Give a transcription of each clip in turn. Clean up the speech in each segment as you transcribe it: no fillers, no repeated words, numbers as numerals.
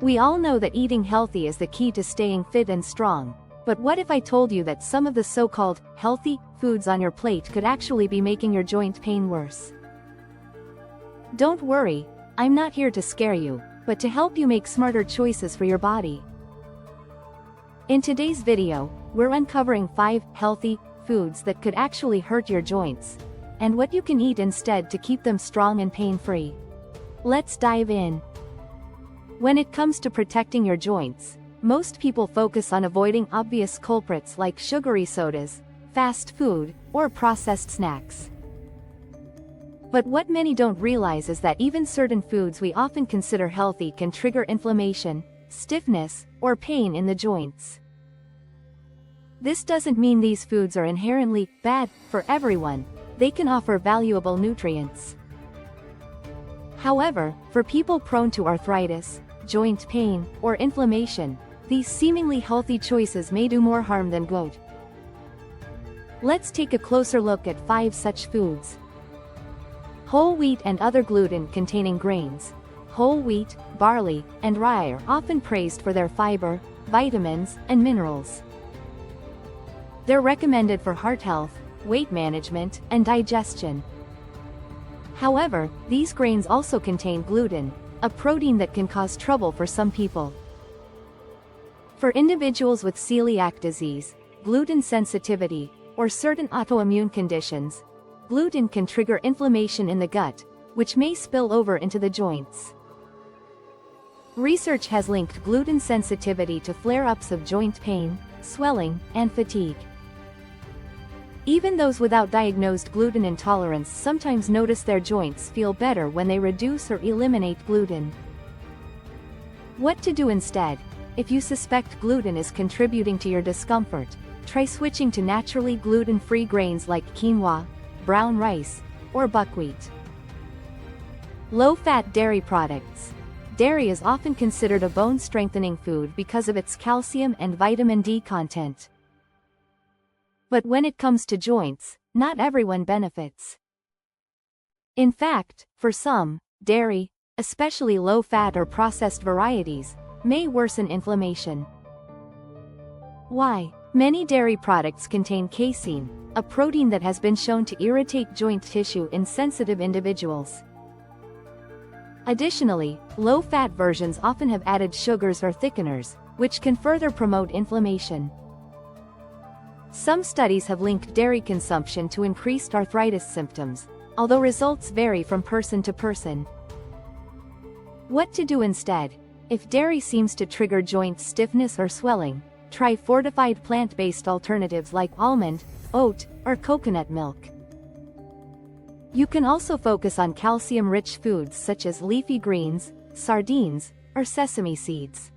We all know that eating healthy is the key to staying fit and strong, but what if I told you that some of the so-called healthy foods on your plate could actually be making your joint pain worse? Don't worry, I'm not here to scare you, but to help you make smarter choices for your body. In today's video, we're uncovering 5 healthy foods that could actually hurt your joints, and what you can eat instead to keep them strong and pain-free. Let's dive in. When it comes to protecting your joints, most people focus on avoiding obvious culprits like sugary sodas, fast food, or processed snacks. But what many don't realize is that even certain foods we often consider healthy can trigger inflammation, stiffness, or pain in the joints. This doesn't mean these foods are inherently bad for everyone. They can offer valuable nutrients. However, for people prone to arthritis, joint pain, or inflammation, these seemingly healthy choices may do more harm than good. Let's take a closer look at 5 such foods. Whole wheat and other gluten-containing grains. Whole wheat, barley, and rye are often praised for their fiber, vitamins, and minerals. They're recommended for heart health, weight management, and digestion. However, these grains also contain gluten, a protein that can cause trouble for some people. For individuals with celiac disease, gluten sensitivity, or certain autoimmune conditions, gluten can trigger inflammation in the gut, which may spill over into the joints. Research has linked gluten sensitivity to flare-ups of joint pain, swelling, and fatigue. Even those without diagnosed gluten intolerance sometimes notice their joints feel better when they reduce or eliminate gluten. What to do instead? If you suspect gluten is contributing to your discomfort, try switching to naturally gluten-free grains like quinoa, brown rice, or buckwheat. Low-fat dairy products. Dairy is often considered a bone-strengthening food because of its calcium and vitamin D content. But when it comes to joints, not everyone benefits. In fact, for some, dairy, especially low-fat or processed varieties, may worsen inflammation. Why? Many dairy products contain casein, a protein that has been shown to irritate joint tissue in sensitive individuals. Additionally, low-fat versions often have added sugars or thickeners, which can further promote inflammation. Some studies have linked dairy consumption to increased arthritis symptoms, although results vary from person to person. What to do instead? If dairy seems to trigger joint stiffness or swelling, try fortified plant-based alternatives like almond, oat, or coconut milk. You can also focus on calcium-rich foods such as leafy greens, sardines, or sesame seeds.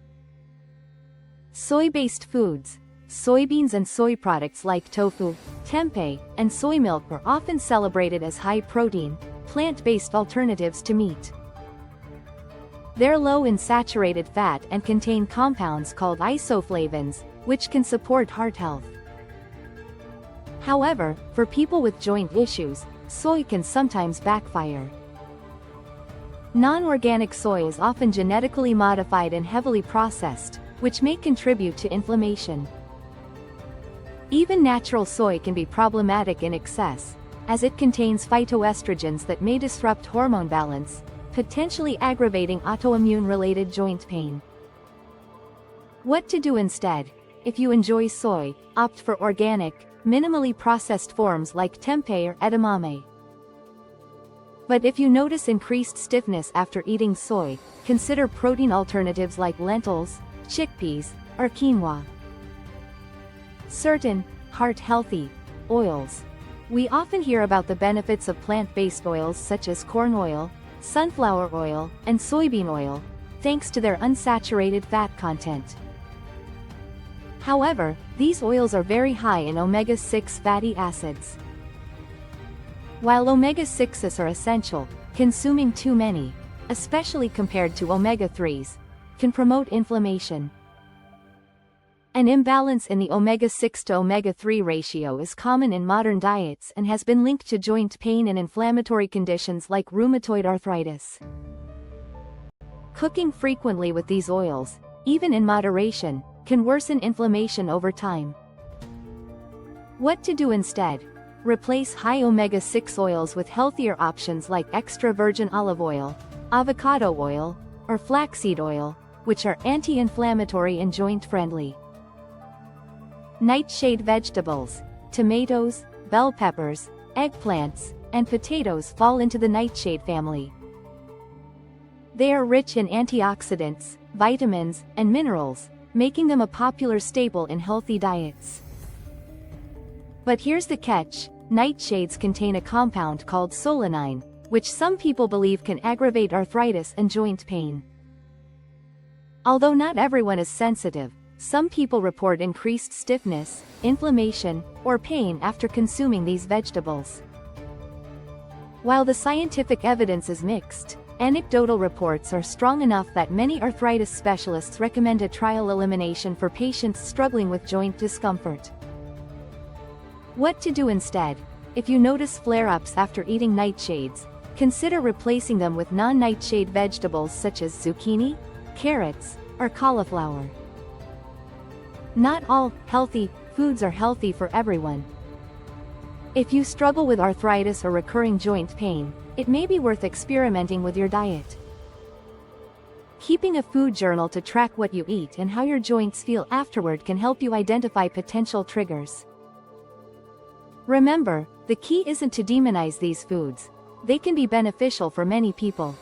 Soy-based foods. Soybeans and soy products like tofu, tempeh, and soy milk are often celebrated as high-protein, plant-based alternatives to meat. They're low in saturated fat and contain compounds called isoflavones, which can support heart health. However, for people with joint issues, soy can sometimes backfire. Non-organic soy is often genetically modified and heavily processed, which may contribute to inflammation. Even natural soy can be problematic in excess, as it contains phytoestrogens that may disrupt hormone balance, potentially aggravating autoimmune-related joint pain. What to do instead? If you enjoy soy, opt for organic, minimally processed forms like tempeh or edamame. But if you notice increased stiffness after eating soy, consider protein alternatives like lentils, chickpeas, or quinoa. Certain heart-healthy oils. We often hear about the benefits of plant-based oils such as corn oil, sunflower oil, and soybean oil, thanks to their unsaturated fat content. However, these oils are very high in omega-6 fatty acids. While omega-6s are essential, consuming too many, especially compared to omega-3s, can promote inflammation. An imbalance in the omega-6 to omega-3 ratio is common in modern diets and has been linked to joint pain and inflammatory conditions like rheumatoid arthritis. Cooking frequently with these oils, even in moderation, can worsen inflammation over time. What to do instead? Replace high omega-6 oils with healthier options like extra virgin olive oil, avocado oil, or flaxseed oil, which are anti-inflammatory and joint-friendly. Nightshade vegetables, tomatoes, bell peppers, eggplants, and potatoes fall into the nightshade family. They are rich in antioxidants, vitamins, and minerals, making them a popular staple in healthy diets. But here's the catch: nightshades contain a compound called solanine, which some people believe can aggravate arthritis and joint pain. Although not everyone is sensitive, some people report increased stiffness, inflammation, or pain after consuming these vegetables. While the scientific evidence is mixed, anecdotal reports are strong enough that many arthritis specialists recommend a trial elimination for patients struggling with joint discomfort. What to do instead? If you notice flare-ups after eating nightshades, consider replacing them with non-nightshade vegetables such as zucchini, carrots, or cauliflower. Not all healthy foods are healthy for everyone. If you struggle with arthritis or recurring joint pain, it may be worth experimenting with your diet. Keeping a food journal to track what you eat and how your joints feel afterward can help you identify potential triggers. Remember, the key isn't to demonize these foods. They can be beneficial for many people.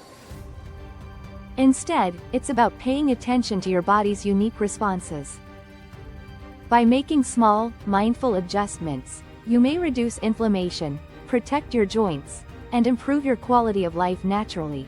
Instead, it's about paying attention to your body's unique responses. By making small, mindful adjustments, you may reduce inflammation, protect your joints, and improve your quality of life naturally.